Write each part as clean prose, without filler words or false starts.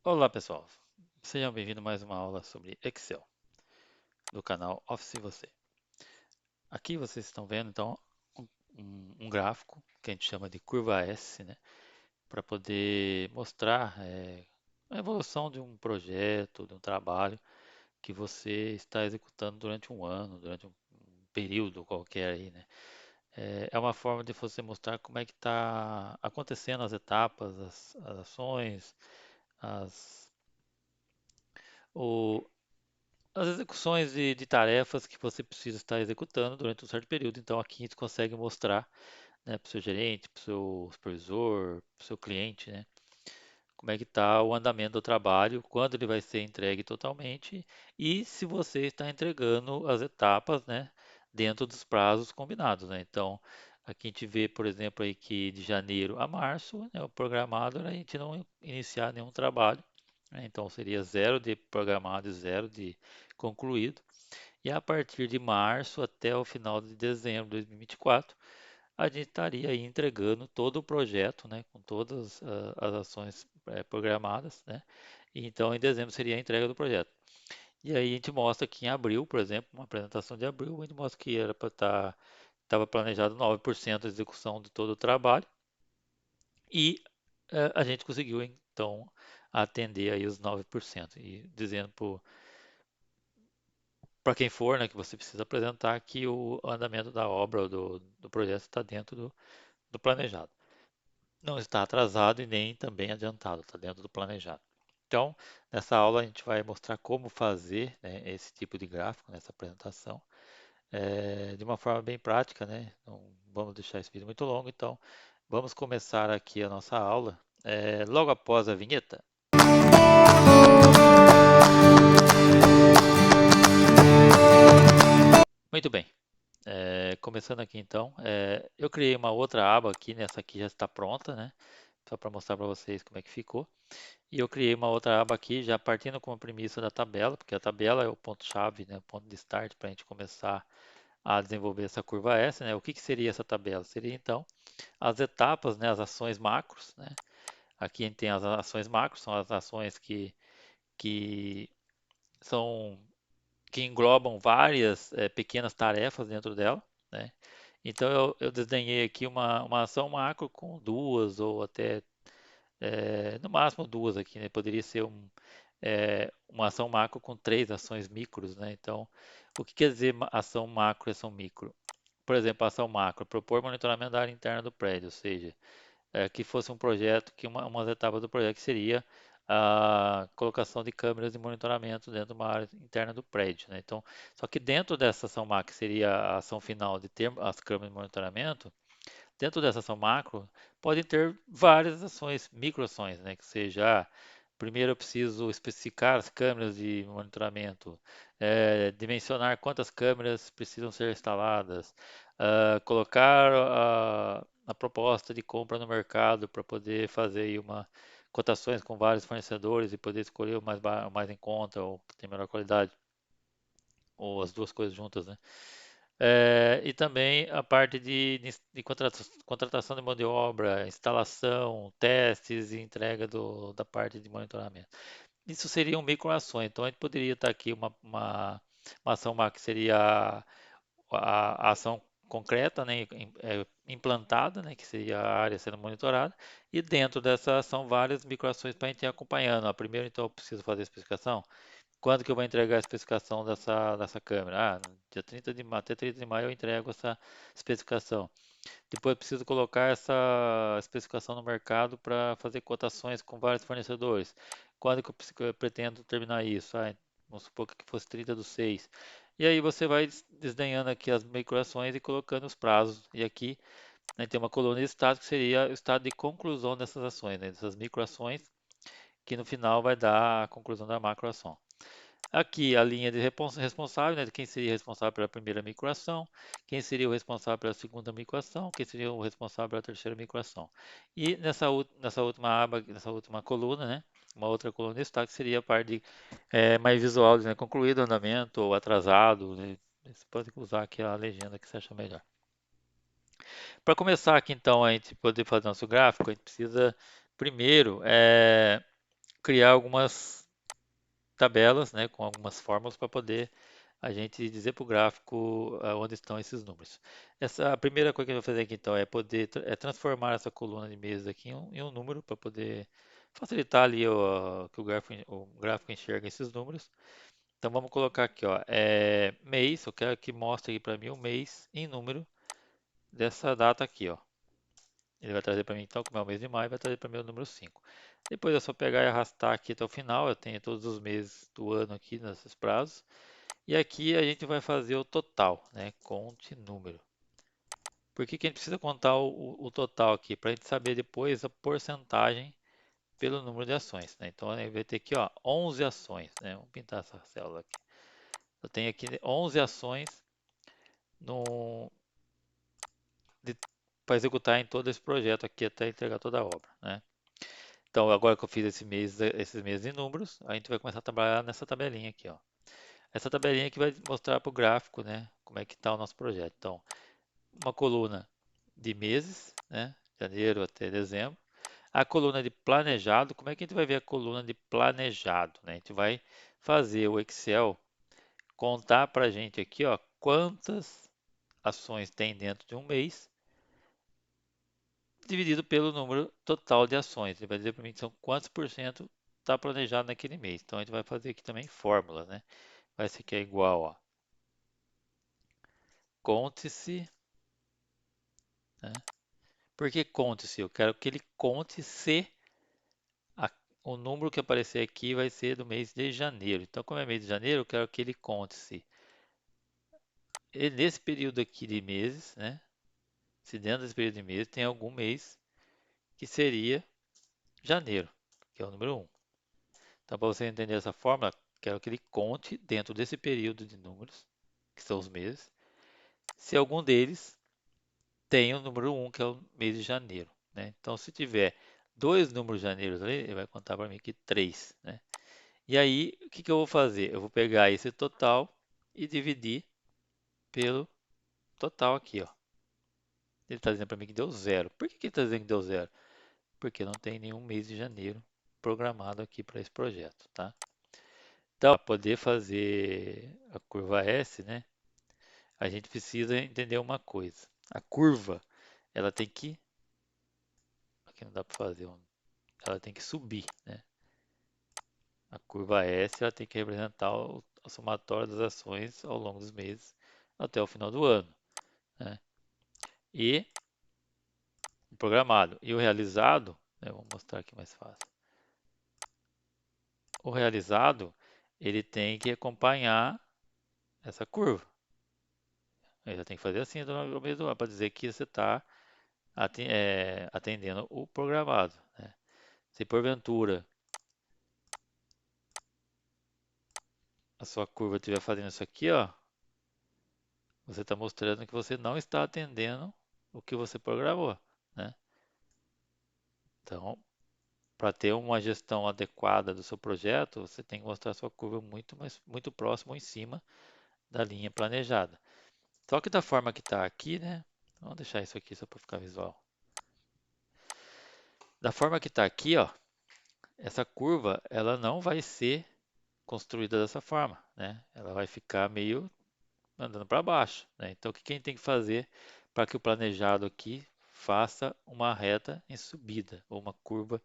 Olá pessoal, sejam bem-vindos a mais uma aula sobre Excel do canal Office Você. Aqui vocês estão vendo então um gráfico que a gente chama de curva S, né, para poder mostrar a evolução de um projeto, de um trabalho que você está executando durante um ano, durante um período qualquer aí, né. É uma forma de você mostrar como é que está acontecendo as etapas, as ações, as, o, as execuções de tarefas que você precisa estar executando durante um certo período. Então, aqui a gente consegue mostrar, né, para o seu gerente, para o seu supervisor, para o seu cliente, né, como é que está o andamento do trabalho, quando ele vai ser entregue totalmente e se você está entregando as etapas, né, dentro dos prazos combinados, né. Então, aqui a gente vê, por exemplo, aí que de janeiro a março, né, o programado era a gente não iniciar nenhum trabalho, né. Então, seria zero de programado e zero de concluído. E a partir de março até o final de dezembro de 2024, a gente estaria aí entregando todo o projeto, né, com todas as ações programadas, né? E então em dezembro seria a entrega do projeto. E aí a gente mostra que em abril, por exemplo, uma apresentação de abril, a gente mostra que era para estar estava planejado 9% de execução de todo o trabalho e a gente conseguiu então atender aí os 9% e dizendo para quem for, né, que você precisa apresentar que o andamento da obra ou do projeto está dentro do planejado. Não está atrasado e nem também adiantado, está dentro do planejado. Então, nessa aula a gente vai mostrar como fazer, né, esse tipo de gráfico nessa apresentação, de uma forma bem prática, né? Não vamos deixar esse vídeo muito longo, então vamos começar aqui a nossa aula, logo após a vinheta. Muito bem. Começando aqui então, eu criei uma outra aba aqui, nessa aqui já está pronta, né? Só para mostrar para vocês como é que ficou. E eu criei uma outra aba aqui, já partindo com a premissa da tabela, porque a tabela é o ponto-chave, né? O ponto de start para a gente começar a desenvolver essa curva S, né? O que seria essa tabela? Seria então as etapas, né? As ações macros, né? Aqui a gente tem as ações macros, são as ações que são que englobam várias pequenas tarefas dentro dela, né? Então eu desenhei aqui uma ação macro com duas ou até no máximo duas aqui, né? Poderia ser uma ação macro com três ações micros, né? Então, o que quer dizer ação macro e ação micro? Por exemplo, a ação macro, propor monitoramento da área interna do prédio, ou seja, que fosse um projeto, que umas etapas do projeto que seria a colocação de câmeras de monitoramento dentro de uma área interna do prédio, né? Então, só que dentro dessa ação macro, que seria a ação final de ter as câmeras de monitoramento, dentro dessa ação macro, podem ter várias ações, microações, né? Que seja, primeiro eu preciso especificar as câmeras de monitoramento, dimensionar quantas câmeras precisam ser instaladas, colocar a proposta de compra no mercado para poder fazer aí uma cotações com vários fornecedores e poder escolher o mais em conta ou que tem melhor qualidade, ou as duas coisas juntas, né? E também a parte de contratação de mão de obra, instalação, testes e entrega da parte de monitoramento. Isso seriam microações. Então, a gente poderia estar aqui uma ação que seria a ação concreta, né, implantada, né, que seria a área sendo monitorada, e dentro dessa ação várias microações para a gente ir acompanhando. Primeiro, então, eu preciso fazer a especificação. Quando que eu vou entregar a especificação dessa câmera? No dia 30 de maio, até 30 de maio eu entrego essa especificação. Depois eu preciso colocar essa especificação no mercado para fazer cotações com vários fornecedores. Quando que eu pretendo terminar isso? Vamos supor que fosse 30 do 6. E aí você vai desdenhando aqui as microações e colocando os prazos. E aqui, né, tem uma coluna de estado que seria o estado de conclusão dessas ações, né, dessas microações, que no final vai dar a conclusão da macroação. Aqui a linha de responsável, né, de quem seria responsável pela primeira microação, quem seria o responsável pela segunda microação, quem seria o responsável pela terceira microação. E nessa última aba, nessa última coluna, né, uma outra coluna de destaque seria a parte mais visual, né, concluído, andamento ou atrasado, né, você pode usar aqui a legenda que você acha melhor. Para começar aqui então a gente poder fazer nosso gráfico, a gente precisa primeiro criar algumas tabelas, né, com algumas fórmulas para poder a gente dizer para o gráfico onde estão esses números. A primeira coisa que eu vou fazer aqui então é poder transformar essa coluna de meses aqui em um número para poder facilitar ali que o gráfico enxerga esses números. Então vamos colocar aqui, ó, mês, eu quero que mostre aqui para mim o mês em número dessa data aqui, ó. Ele vai trazer para mim então, como é o mês de maio, vai trazer para mim o número 5. Depois é só pegar e arrastar aqui até o final, eu tenho todos os meses do ano aqui nesses prazos. E aqui a gente vai fazer o total, né? Conte número. Por que que a gente precisa contar o total aqui? Para a gente saber depois a porcentagem pelo número de ações, né? Então, a gente vai ter aqui, ó, 11 ações, né? Vamos pintar essa célula aqui. Eu tenho aqui 11 ações para executar em todo esse projeto aqui até entregar toda a obra, né? Então, agora que eu fiz esses meses em números, a gente vai começar a trabalhar nessa tabelinha aqui, ó. Essa tabelinha aqui vai mostrar para o gráfico, né, como é que está o nosso projeto. Então, uma coluna de meses, né, janeiro até dezembro. A coluna de planejado, como é que a gente vai ver a coluna de planejado, né? A gente vai fazer o Excel contar para a gente aqui, ó, quantas ações tem dentro de um mês, dividido pelo número total de ações. Ele vai dizer para mim que são quantos por cento está planejado naquele mês. Então a gente vai fazer aqui também fórmula, né? Vai ser que é igual, ó, conte-se, né? Por que conte-se? Eu quero que ele conte se a- o número que aparecer aqui vai ser do mês de janeiro. Então, como é mês de janeiro, eu quero que ele conte-se. E nesse período aqui de meses, né? Se dentro desse período de meses tem algum mês que seria janeiro, que é o número um. Então, para você entender essa fórmula, quero que ele conte dentro desse período de números, que são os meses, se algum deles tem o número um, que é o mês de janeiro, né? Então, se tiver dois números de janeiro ali, ele vai contar para mim aqui três, né? E aí, o que que eu vou fazer? Eu vou pegar esse total e dividir pelo total aqui, ó. Ele está dizendo para mim que deu zero. Por que que ele está dizendo que deu zero? Porque não tem nenhum mês de janeiro programado aqui para esse projeto, tá? Então, para poder fazer a curva S, né, a gente precisa entender uma coisa. A curva, ela tem que, aqui não dá para fazer, ela tem que subir, né? A curva S, ela tem que representar a somatória das ações ao longo dos meses até o final do ano, né? E o programado e o realizado, né, vou mostrar aqui mais fácil. O realizado, ele tem que acompanhar essa curva. Ele já tem que fazer assim no mesmo ano para dizer que você está atendendo o programado, né? Se porventura a sua curva estiver fazendo isso aqui, ó, você está mostrando que você não está atendendo o que você programou, né? Então, para ter uma gestão adequada do seu projeto, você tem que mostrar a sua curva muito próximo ou em cima da linha planejada. Só que da forma que está aqui, né? Vamos deixar isso aqui só para ficar visual. Da forma que está aqui, ó, essa curva ela não vai ser construída dessa forma, né? Ela vai ficar meio andando para baixo, né? Então, o que a gente tem que fazer para que o planejado aqui faça uma reta em subida ou uma curva,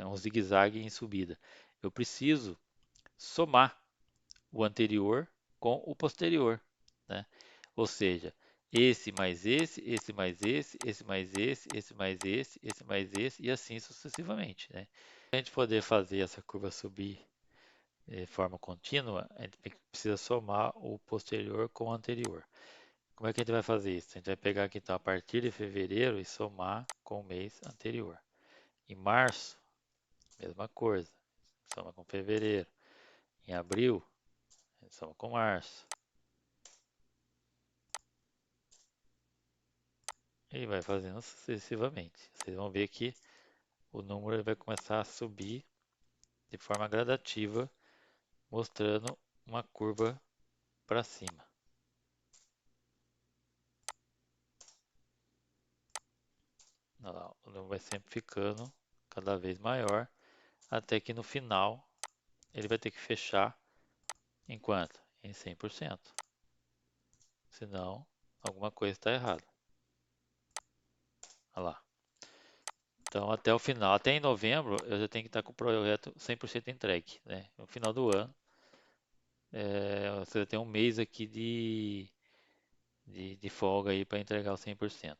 um zigue-zague em subida? Eu preciso somar o anterior com o posterior, né? Ou seja, esse mais esse mais esse mais esse mais esse mais esse e assim sucessivamente, né? Para a gente poder fazer essa curva subir de forma contínua, a gente precisa somar o posterior com o anterior. Como é que a gente vai fazer isso? A gente vai pegar aqui então a partir de fevereiro e somar com o mês anterior. Em março, mesma coisa, soma com fevereiro. Em abril, a gente soma com março. E vai fazendo sucessivamente. Vocês vão ver que o número vai começar a subir de forma gradativa, mostrando uma curva para cima. Olha lá, o número vai sempre ficando cada vez maior até que no final ele vai ter que fechar em quanto? Em 100%. Senão, alguma coisa está errada. Olha lá. Então, até o final, até em novembro, eu já tenho que estar com o projeto 100% entregue, né? No final do ano, você tem um mês aqui de folga aí para entregar o 100%.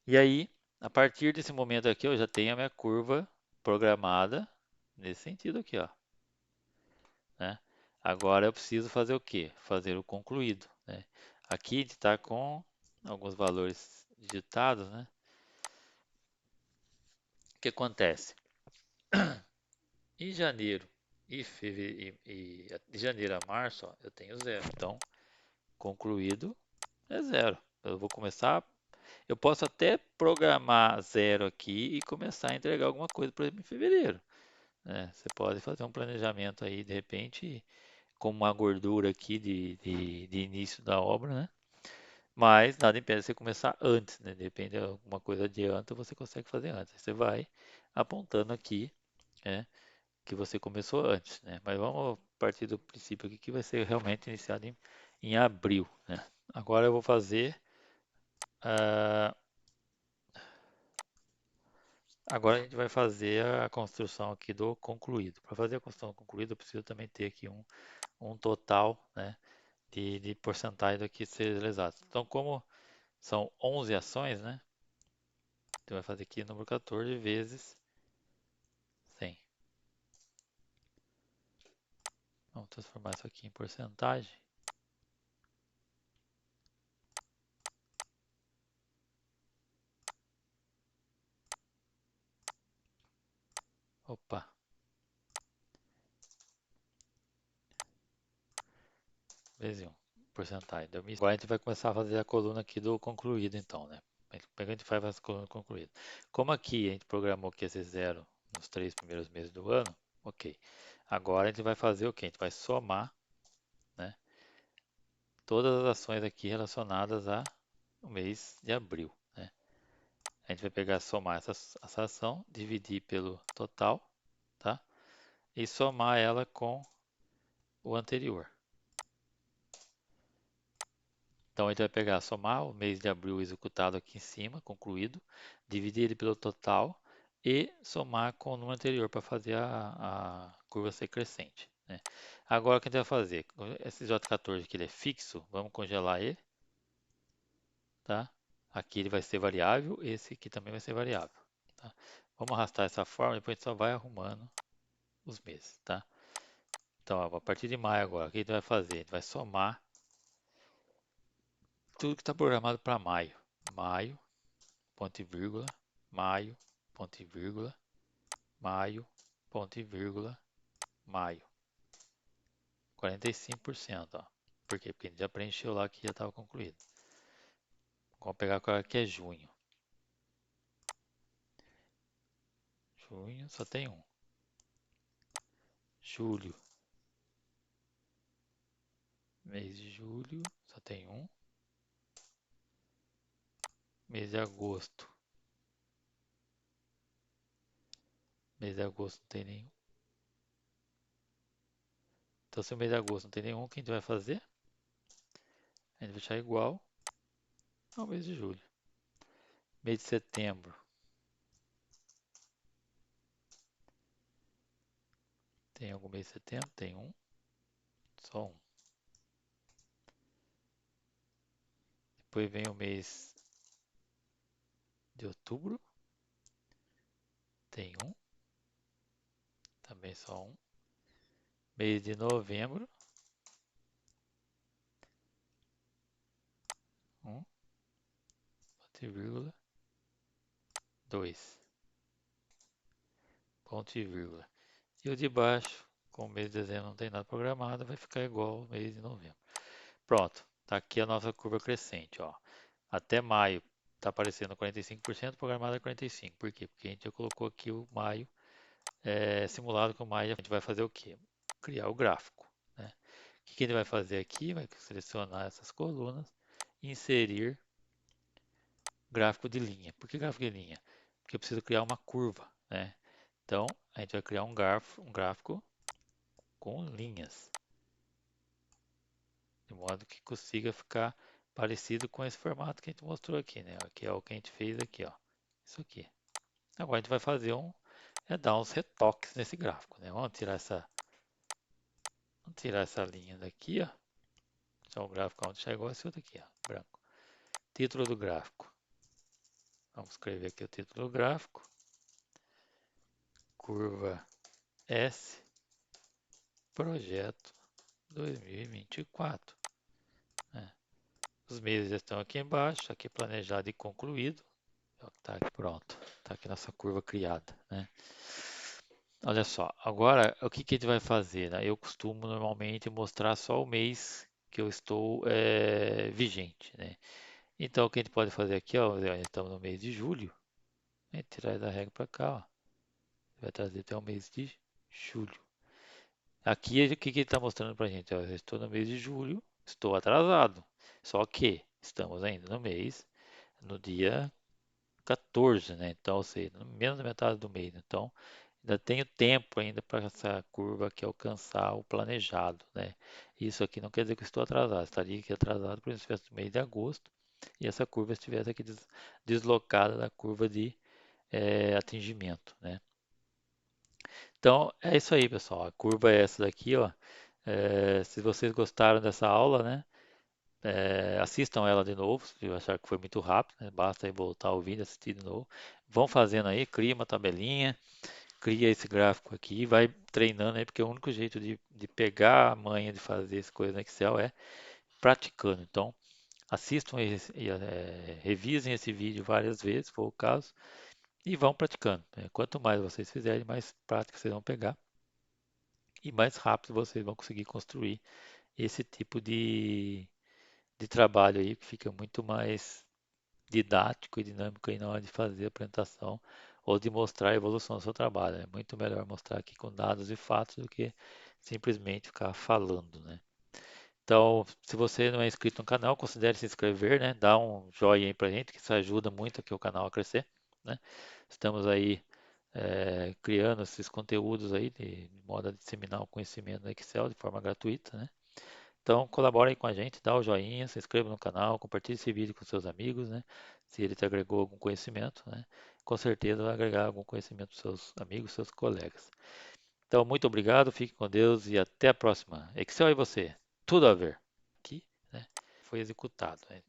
E aí, a partir desse momento aqui, eu já tenho a minha curva programada nesse sentido aqui, ó, né? Agora eu preciso fazer o quê? Fazer o concluído, né? Aqui a gente está com alguns valores digitados, né? O que acontece? Em janeiro e fevereiro e de janeiro a março, ó, eu tenho zero. Então, concluído é zero. Eu vou começar, eu posso até programar zero aqui e começar a entregar alguma coisa, por exemplo, em fevereiro, né? Você pode fazer um planejamento aí, de repente, com uma gordura aqui de início da obra, né? Mas nada impede você começar antes, né? Depende de alguma coisa adianta, você consegue fazer antes. Você vai apontando aqui, né, que você começou antes, né? Mas vamos partir do princípio aqui que vai ser realmente iniciado em abril, né? Agora eu vou fazer, ah, agora a gente vai fazer a construção aqui do concluído. Para fazer a construção concluída, eu preciso também ter aqui um total, né, de porcentagem daqui ser realizado. Então, como são 11 ações, né? Você vai fazer aqui o número 14 vezes 100. Vamos transformar isso aqui em porcentagem. Opa, vezes 1. Porcentagem. Agora a gente vai começar a fazer a coluna aqui do concluído, então, né? Como é que a gente faz a coluna concluída? Como aqui a gente programou que ia ser zero nos 3 primeiros meses do ano, ok. Agora a gente vai fazer o quê? A gente vai somar, né, todas as ações aqui relacionadas ao mês de abril, né? A gente vai pegar, somar essa ação, dividir pelo total, tá? E somar ela com o anterior. Então a gente vai pegar, somar o mês de abril executado aqui em cima, concluído, dividir ele pelo total e somar com o número anterior para fazer a curva ser crescente, né? Agora o que a gente vai fazer? Esse J14 aqui ele é fixo, vamos congelar ele, tá? Aqui ele vai ser variável, esse aqui também vai ser variável, tá? Vamos arrastar essa forma, depois a gente só vai arrumando os meses, tá? Então, ó, a partir de maio agora, o que a gente vai fazer? A gente vai somar tudo que está programado para maio. Maio, ponto e vírgula, maio, ponto e vírgula, maio, ponto e vírgula, maio. 45%, ó. Por quê? Porque a gente já preencheu lá que já estava concluído. Vamos pegar agora que é junho. Junho só tem um. Julho, mês de julho só tem um. Mês de agosto. Mês de agosto não tem nenhum. Então, se o mês de agosto não tem nenhum, o que a gente vai fazer? A gente vai deixar igual ao mês de julho. Mês de setembro. Tem algum mês de setembro? Tem um. Só um. Depois vem o mês de outubro. Tem um. Também só um. Mês de novembro. Um. Ponto e vírgula. Dois. Ponto e vírgula. E o de baixo, como o mês de dezembro não tem nada programado, vai ficar igual ao mês de novembro. Pronto. Está aqui a nossa curva crescente, ó. Até maio está aparecendo 45%, programado é 45%. Por quê? Porque a gente já colocou aqui o maio, simulado com maio. A gente vai fazer o quê? Criar o gráfico, né? O que a gente vai fazer aqui? Vai selecionar essas colunas, inserir gráfico de linha. Por que gráfico de linha? Porque eu preciso criar uma curva, né? Então, a gente vai criar um gráfico com linhas, de modo que consiga ficar parecido com esse formato que a gente mostrou aqui, né? Que é o que a gente fez aqui, ó. Isso aqui. Agora a gente vai fazer dar uns retoques nesse gráfico, né? Vamos tirar essa linha daqui, ó. Então o gráfico onde chegou esse outro aqui, ó, branco. Título do gráfico. Vamos escrever aqui o título do gráfico. Curva S, projeto 2024. Né? Os meses estão aqui embaixo, aqui planejado e concluído. Tá aqui pronto, tá aqui nossa curva criada, né? Olha só, agora o que que a gente vai fazer, né? Eu costumo normalmente mostrar só o mês que eu estou vigente, né? Então o que a gente pode fazer aqui, ó, estamos no mês de julho, a gente traz a regra para cá, ó, vai trazer até o mês de julho. Aqui o que que ele está mostrando para a gente? Ó, eu estou no mês de julho, estou atrasado, só que estamos ainda no mês, no dia 14, né? Então, ou seja, menos da metade do mês. Então, ainda tenho tempo ainda para essa curva aqui alcançar o planejado, né? Isso aqui não quer dizer que eu estou atrasado. Estaria aqui atrasado, por exemplo, se estivesse no mês de agosto e essa curva estivesse aqui deslocada da curva de atingimento, né? Então, é isso aí, pessoal. A curva é essa daqui, ó. Se vocês gostaram dessa aula, né? Assistam ela de novo, se achar que foi muito rápido, né? Basta aí voltar o vídeo e assistir de novo. Vão fazendo aí, cria uma tabelinha, cria esse gráfico aqui, vai treinando aí, porque o único jeito de pegar a manha de fazer as coisas no Excel é praticando. Então, assistam revisem esse vídeo várias vezes, se for o caso, e vão praticando, né? Quanto mais vocês fizerem, mais prática vocês vão pegar e mais rápido vocês vão conseguir construir esse tipo de trabalho aí, que fica muito mais didático e dinâmico aí na hora de fazer a apresentação ou de mostrar a evolução do seu trabalho. É muito melhor mostrar aqui com dados e fatos do que simplesmente ficar falando, né? Então, se você não é inscrito no canal, considere se inscrever, né? Dá um joinha aí pra gente, que isso ajuda muito aqui o canal a crescer, né? Estamos aí criando esses conteúdos aí de modo a disseminar o conhecimento no Excel de forma gratuita, né? Então, colabore aí com a gente, dá o joinha, se inscreva no canal, compartilhe esse vídeo com seus amigos, né? Se ele te agregou algum conhecimento, né? Com certeza vai agregar algum conhecimento para seus amigos, seus colegas. Então, muito obrigado, fique com Deus e até a próxima. Excel e você, tudo a ver. Aqui, né? Foi executado, né?